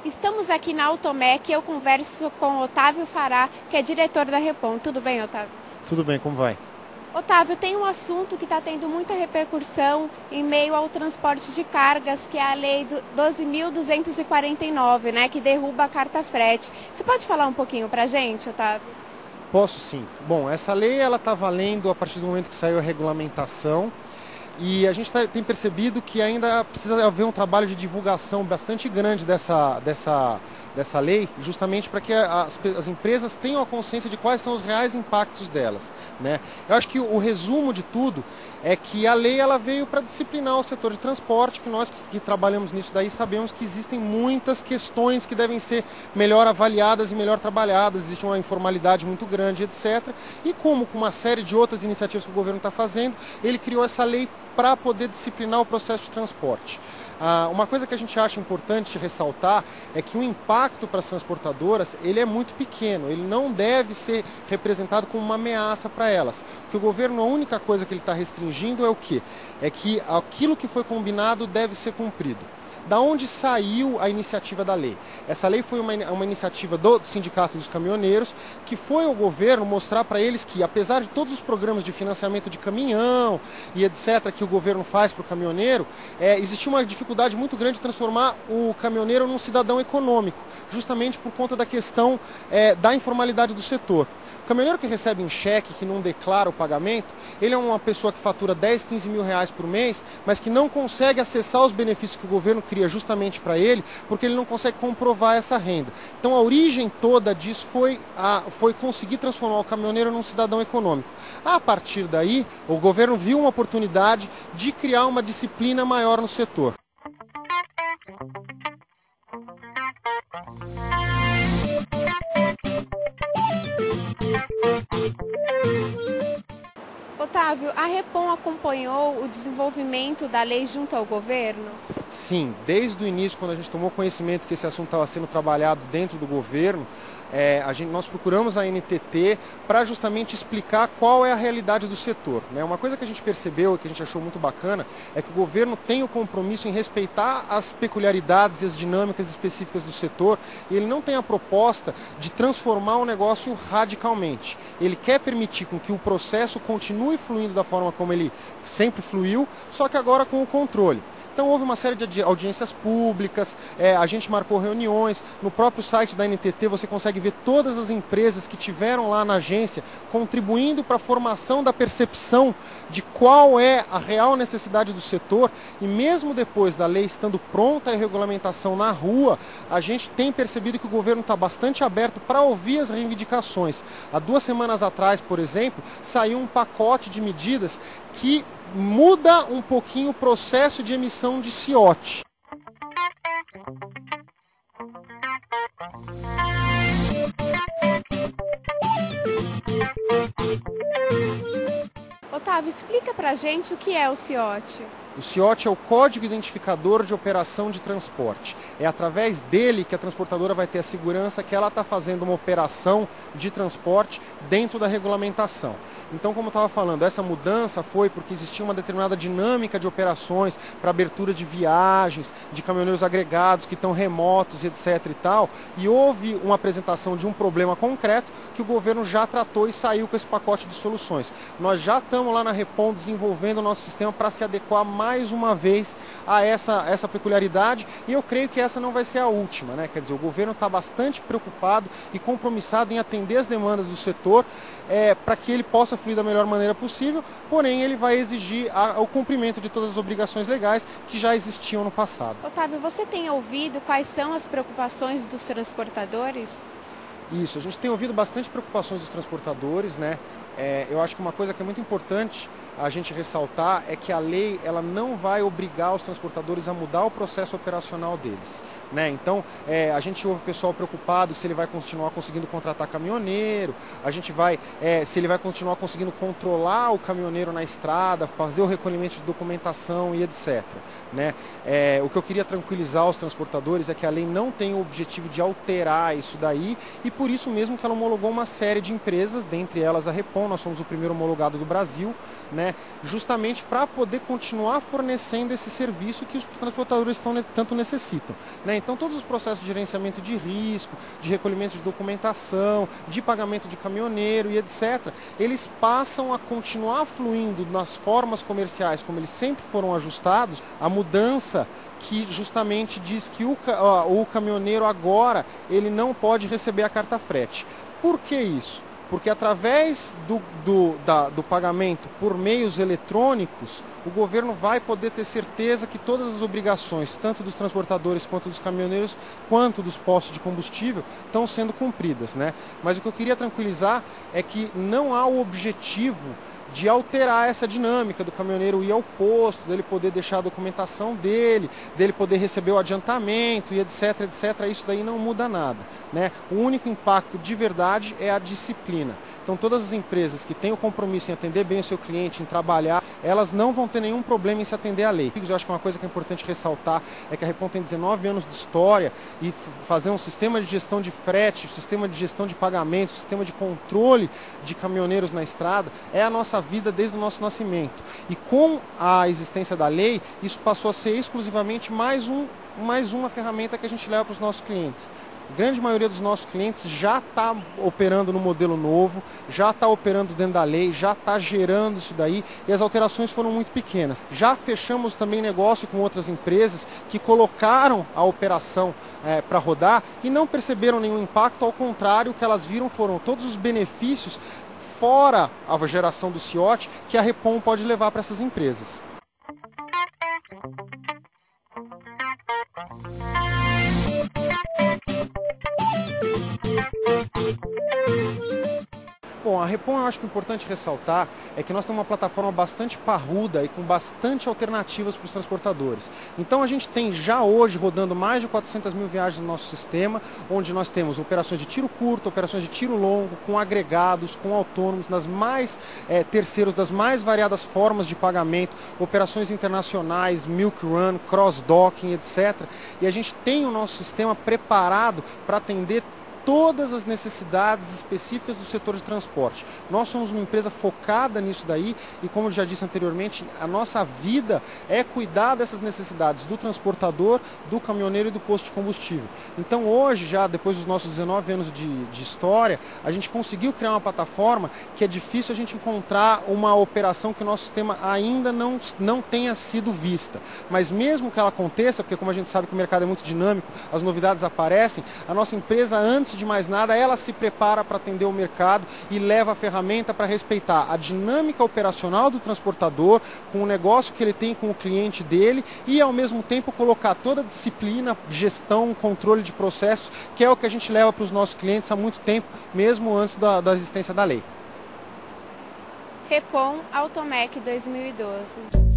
Estamos aqui na Automec e eu converso com Otávio Fará, que é diretor da Repom. Tudo bem, Otávio? Tudo bem, como vai? Otávio, tem um assunto que está tendo muita repercussão em meio ao transporte de cargas, que é a Lei 12.249, né, que derruba a carta frete. Você pode falar um pouquinho para a gente, Otávio? Posso sim. Bom, essa lei ela está valendo a partir do momento que saiu a regulamentação e a gente tem percebido que ainda precisa haver um trabalho de divulgação bastante grande dessa lei, justamente para que as empresas tenham a consciência de quais são os reais impactos delas, né? Eu acho que o resumo de tudo é que a lei ela veio para disciplinar o setor de transporte, que nós que trabalhamos nisso daí sabemos que existem muitas questões que devem ser melhor avaliadas e melhor trabalhadas, existe uma informalidade muito grande, etc. E como com uma série de outras iniciativas que o governo está fazendo, ele criou essa lei para poder disciplinar o processo de transporte. Uma coisa que a gente acha importante ressaltar é que o impacto para as transportadoras ele é muito pequeno, ele não deve ser representado como uma ameaça para elas. Porque o governo, a única coisa que ele está restringindo é o quê? É que aquilo que foi combinado deve ser cumprido. Da onde saiu a iniciativa da lei? Essa lei foi uma iniciativa do Sindicato dos Caminhoneiros, que foi ao governo mostrar para eles que, apesar de todos os programas de financiamento de caminhão e etc., que o governo faz para o caminhoneiro, existia uma dificuldade muito grande de transformar o caminhoneiro num cidadão econômico, justamente por conta da questão da informalidade do setor. O caminhoneiro que recebe em cheque, que não declara o pagamento, ele é uma pessoa que fatura 10, 15 mil reais por mês, mas que não consegue acessar os benefícios que o governo cria justamente para ele, porque ele não consegue comprovar essa renda. Então a origem toda disso foi conseguir transformar o caminhoneiro num cidadão econômico. A partir daí, o governo viu uma oportunidade de criar uma disciplina maior no setor. Otávio, a Repom acompanhou o desenvolvimento da lei junto ao governo? Sim, desde o início, quando a gente tomou conhecimento que esse assunto estava sendo trabalhado dentro do governo, nós procuramos a NTT para justamente explicar qual é a realidade do setor, né? Uma coisa que a gente percebeu e que a gente achou muito bacana é que o governo tem o compromisso em respeitar as peculiaridades e as dinâmicas específicas do setor e ele não tem a proposta de transformar o negócio radicalmente. Ele quer permitir com que o processo continue fluindo da forma como ele sempre fluiu, só que agora com o controle. Então houve uma série de audiências públicas, a gente marcou reuniões, no próprio site da NTT você consegue ver todas as empresas que tiveram lá na agência contribuindo para a formação da percepção de qual é a real necessidade do setor e mesmo depois da lei estando pronta a regulamentação na rua, a gente tem percebido que o governo está bastante aberto para ouvir as reivindicações. Há 2 semanas atrás, por exemplo, saiu um pacote de medidas que muda um pouquinho o processo de emissão de CIOT. Otávio, explica pra gente o que é o CIOT. O CIOT é o Código Identificador de Operação de Transporte. É através dele que a transportadora vai ter a segurança que ela está fazendo uma operação de transporte dentro da regulamentação. Então, como eu estava falando, essa mudança foi porque existia uma determinada dinâmica de operações para abertura de viagens, de caminhoneiros agregados que estão remotos, etc. e tal, e houve uma apresentação de um problema concreto que o governo já tratou e saiu com esse pacote de soluções. Nós já estamos lá na Repom desenvolvendo o nosso sistema para se adequar mais uma vez a essa peculiaridade e eu creio que essa não vai ser a última, né? Quer dizer, o governo está bastante preocupado e compromissado em atender as demandas do setor para que ele possa fluir da melhor maneira possível, porém ele vai exigir o cumprimento de todas as obrigações legais que já existiam no passado. Otávio, você tem ouvido quais são as preocupações dos transportadores? Isso, a gente tem ouvido bastante preocupações dos transportadores, né? Eu acho que uma coisa que é muito importante a gente ressaltar é que a lei ela não vai obrigar os transportadores a mudar o processo operacional deles, né? Então, a gente ouve o pessoal preocupado se ele vai continuar conseguindo contratar caminhoneiro, se ele vai continuar conseguindo controlar o caminhoneiro na estrada, fazer o recolhimento de documentação e etc, né? O que eu queria tranquilizar os transportadores é que a lei não tem o objetivo de alterar isso daí e por isso mesmo que ela homologou uma série de empresas, dentre elas a Repom. Nós somos o primeiro homologado do Brasil, né, justamente para poder continuar fornecendo esse serviço que os transportadores tanto necessitam, né? Então todos os processos de gerenciamento de risco, de recolhimento de documentação, de pagamento de caminhoneiro e etc., eles passam a continuar fluindo nas formas comerciais como eles sempre foram ajustados. A mudança que justamente diz que o caminhoneiro agora ele não pode receber a carta frete. Por que isso? Porque através do pagamento por meios eletrônicos, o governo vai poder ter certeza que todas as obrigações, tanto dos transportadores quanto dos caminhoneiros, quanto dos postos de combustível, estão sendo cumpridas, né? Mas o que eu queria tranquilizar é que não há o objetivo de alterar essa dinâmica do caminhoneiro ir ao posto, dele poder deixar a documentação dele poder receber o adiantamento e etc, etc. Isso daí não muda nada, né? O único impacto de verdade é a disciplina. Então todas as empresas que têm o compromisso em atender bem o seu cliente, em trabalhar, elas não vão ter nenhum problema em se atender à lei. Eu acho que uma coisa que é importante ressaltar é que a Repom tem 19 anos de história e fazer um sistema de gestão de frete, sistema de gestão de pagamento, sistema de controle de caminhoneiros na estrada é a nossa vida desde o nosso nascimento. E com a existência da lei, isso passou a ser exclusivamente mais uma ferramenta que a gente leva para os nossos clientes. A grande maioria dos nossos clientes já está operando no modelo novo, já está operando dentro da lei, já está gerando isso daí e as alterações foram muito pequenas. Já fechamos também negócio com outras empresas que colocaram a operação para rodar e não perceberam nenhum impacto, ao contrário, o que elas viram foram todos os benefícios fora a geração do CIOT que a Repom pode levar para essas empresas. Bom, a Repom, eu acho que é importante ressaltar é que nós temos uma plataforma bastante parruda e com bastante alternativas para os transportadores. Então a gente tem já hoje rodando mais de 400 mil viagens no nosso sistema, onde nós temos operações de tiro curto, operações de tiro longo, com agregados, com autônomos, nas mais terceiros, das mais variadas formas de pagamento, operações internacionais, milk run, cross-docking, etc. E a gente tem o nosso sistema preparado para atender todas as necessidades específicas do setor de transporte. Nós somos uma empresa focada nisso daí e, como eu já disse anteriormente, a nossa vida é cuidar dessas necessidades do transportador, do caminhoneiro e do posto de combustível. Então hoje, já depois dos nossos 19 anos de história, a gente conseguiu criar uma plataforma que é difícil a gente encontrar uma operação que o nosso sistema ainda não tenha sido vista. Mas mesmo que ela aconteça, porque como a gente sabe que o mercado é muito dinâmico, as novidades aparecem, a nossa empresa, antes de mais nada, ela se prepara para atender o mercado e leva a ferramenta para respeitar a dinâmica operacional do transportador, com o negócio que ele tem com o cliente dele e, ao mesmo tempo, colocar toda a disciplina, gestão, controle de processos, que é o que a gente leva para os nossos clientes há muito tempo, mesmo antes da existência da lei. Repom Automec 2012.